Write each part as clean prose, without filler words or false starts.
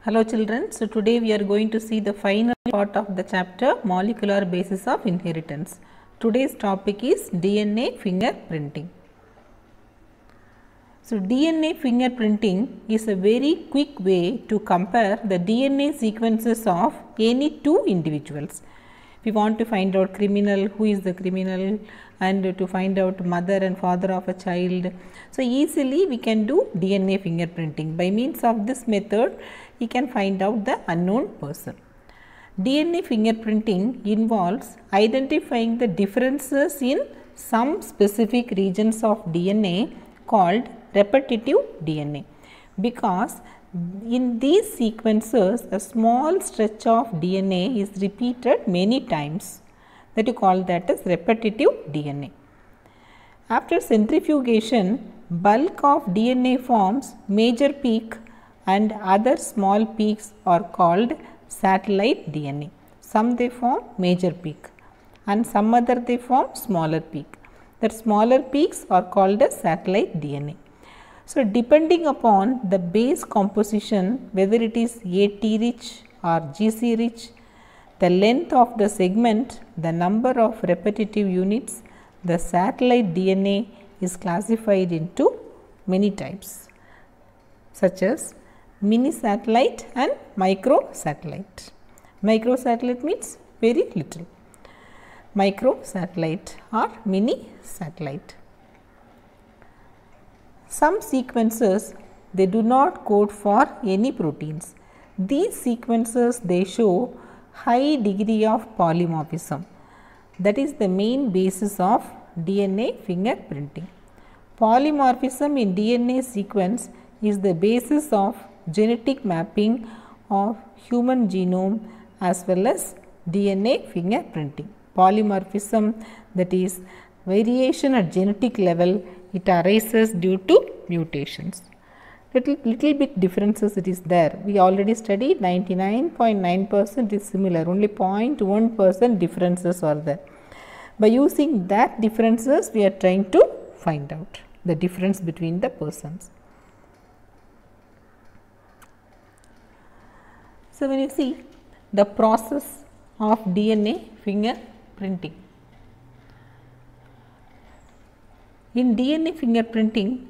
Hello children, so today we are going to see the final part of the chapter Molecular Basis of Inheritance. Today's topic is DNA fingerprinting. So DNA fingerprinting is a very quick way to compare the DNA sequences of any two individuals. If we want to find out criminal, who is the criminal, and to find out mother and father of a child, so easily we can do DNA fingerprinting. By means of this method, we can find out the unknown person. DNA fingerprinting involves identifying the differences in some specific regions of DNA called repetitive DNA, because in these sequences a small stretch of DNA is repeated many times, that you call that as repetitive DNA. After centrifugation, bulk of DNA forms major peak and other small peaks are called satellite DNA. Some they form major peak and some other they form smaller peak. The smaller peaks are called as satellite DNA. So, depending upon the base composition, whether it is AT rich or GC rich, the length of the segment, the number of repetitive units, the satellite DNA is classified into many types, such as mini satellite and micro satellite. Micro satellite means very little, micro satellite or mini satellite. Some sequences they do not code for any proteins. These sequences they show high degree of polymorphism. That is the main basis of DNA fingerprinting. Polymorphism in DNA sequence is the basis of genetic mapping of human genome as well as DNA fingerprinting. Polymorphism, that is variation at genetic level, it arises due to mutations. Little bit differences it is there. We already studied 99.9% is similar, only 0.1% differences are there. By using that differences, we are trying to find out the difference between the persons. So, when you see the process of DNA fingerprinting. In DNA fingerprinting,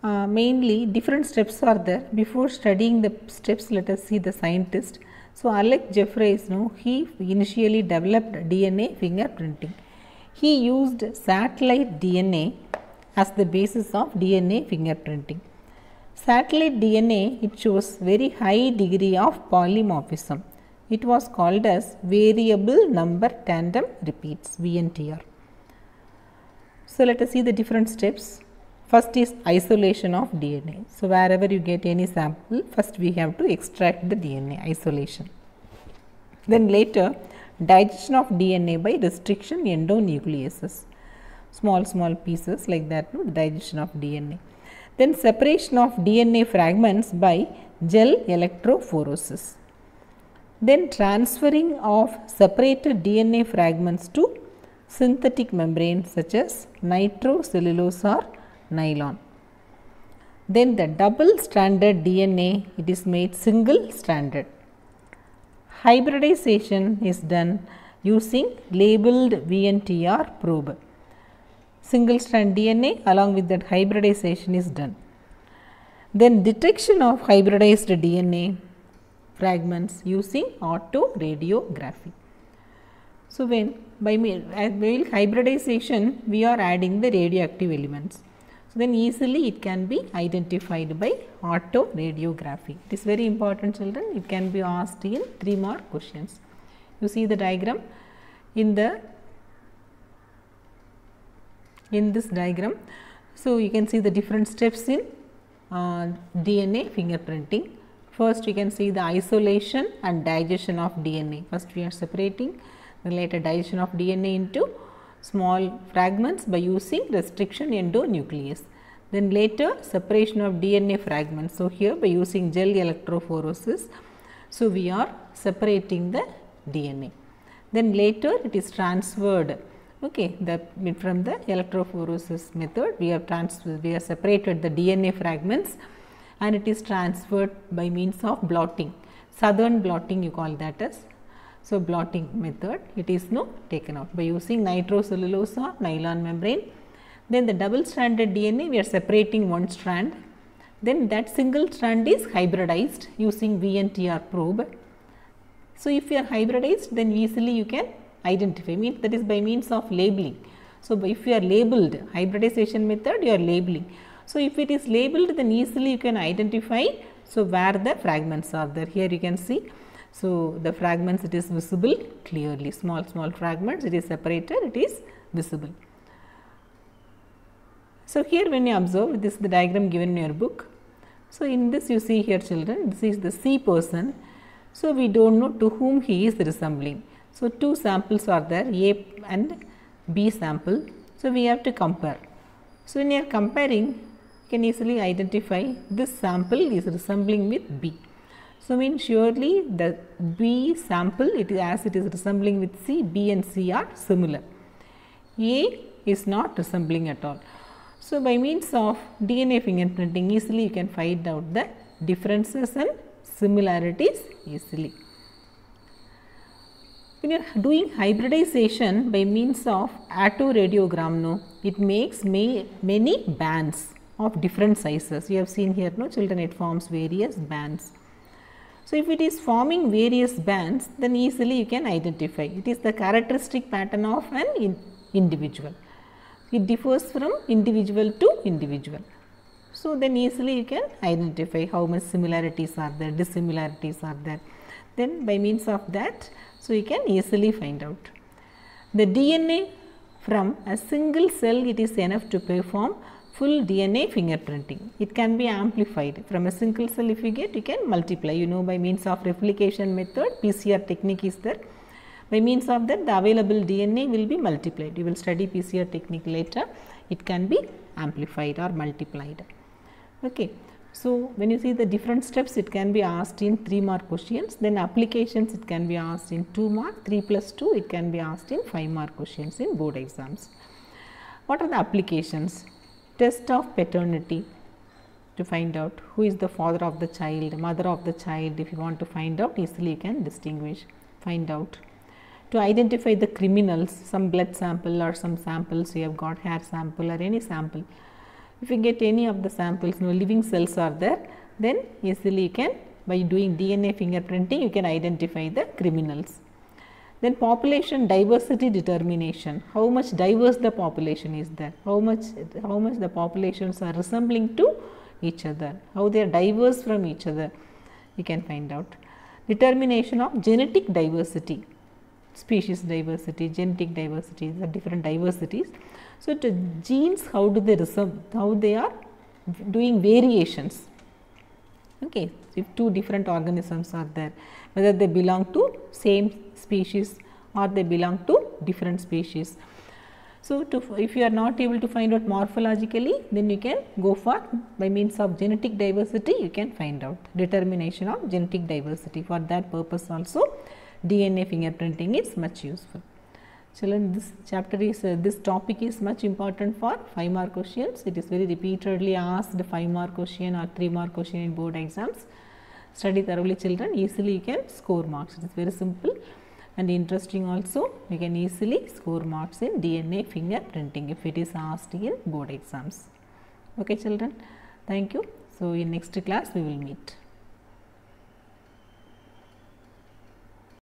mainly different steps are there. Before studying the steps, let us see the scientist. So, Alec Jeffreys, he initially developed DNA fingerprinting. He used satellite DNA as the basis of DNA fingerprinting. Satellite DNA, it shows very high degree of polymorphism. It was called as variable number tandem repeats, VNTR. So, let us see the different steps. First is isolation of DNA. So, wherever you get any sample, first we have to extract the DNA, isolation. Then later, digestion of DNA by restriction endonucleases, small pieces like that, digestion of DNA. Then separation of DNA fragments by gel electrophoresis. Then transferring of separated DNA fragments to synthetic membranes such as nitrocellulose or nylon. Then the double stranded DNA, it is made single stranded. Hybridization is done using labeled VNTR probe. Single strand DNA along with that hybridization is done. Then detection of hybridized DNA fragments using autoradiography. So, by hybridization we are adding the radioactive elements. So, then easily it can be identified by autoradiography. It is very important, children. It can be asked in 3 mark questions. You see the diagram in this diagram. So, you can see the different steps in DNA fingerprinting. First, you can see the isolation and digestion of DNA. First, we are separating, then later digestion of DNA into small fragments by using restriction endonuclease. Then later separation of DNA fragments. So, here by using gel electrophoresis, so we are separating the DNA. Then later it is transferred, okay, from the electrophoresis method we have separated the DNA fragments and it is transferred by means of blotting. Southern blotting you call that as. So, blotting method, it is taken out by using nitrocellulose or nylon membrane. Then the double stranded DNA, we are separating one strand. Then that single strand is hybridized using VNTR probe. So, if you are hybridized, then easily you can identify, means that is by means of labeling. So, if you are labeled, hybridization method you are labeling. So, if it is labeled, then easily you can identify, so where the fragments are there. Here you can see, so the fragments, it is visible clearly, small fragments, it is separated, it is visible. So, here when you observe, this is the diagram given in your book. So, in this you see here children, this is the C person. So, we do not know to whom he is resembling. So, two samples are there, A and B sample. So, we have to compare. So, when you are comparing, you can easily identify this sample is resembling with B. So, means surely the B sample, it is as it is resembling with C, B and C are similar. A is not resembling at all. So, by means of DNA fingerprinting, easily you can find out the differences and similarities easily. When you are doing hybridization by means of autoradiogram, it makes many bands of different sizes. You have seen here, children, it forms various bands. So, if it is forming various bands, then easily you can identify. It is the characteristic pattern of an individual. It differs from individual to individual. So, then easily you can identify how much similarities are there, dissimilarities are there. Then by means of that, so you can easily find out. The DNA from a single cell, it is enough to perform full DNA fingerprinting. It can be amplified from a single cell. If you get, you can multiply, by means of replication method, PCR technique is there. By means of that, the available DNA will be multiplied. You will study PCR technique later. It can be amplified or multiplied. Okay. So, when you see the different steps, it can be asked in 3 mark questions. Then applications, it can be asked in 2 mark, 3 plus 2, it can be asked in 5 mark questions in board exams. What are the applications? Test of paternity, to find out who is the father of the child, mother of the child. If you want to find out, easily you can distinguish, find out. To identify the criminals, some blood sample or some samples, you have got hair sample or any sample. If you get any of the samples, living cells are there, then easily you can, by doing DNA fingerprinting, you can identify the criminals. Then population diversity determination, how much diverse the population is there, how much the populations are resembling to each other, how they are diverse from each other, you can find out. Determination of genetic diversity, species diversity, genetic diversity, the different diversities. So, to genes, how do they resemble, how they are doing variations. Okay. If two different organisms are there, whether they belong to same species or they belong to different species. So, if you are not able to find out morphologically, then you can go for, by means of genetic diversity, you can find out determination of genetic diversity. For that purpose also, DNA fingerprinting is much useful. Children, this chapter is, this topic is much important for 5 mark questions. It is very repeatedly asked 5 mark question or 3 mark question in board exams. Study thoroughly children, easily you can score marks. It is very simple and interesting also. You can easily score marks in DNA fingerprinting if it is asked in board exams. Okay children, thank you. So, in next class we will meet.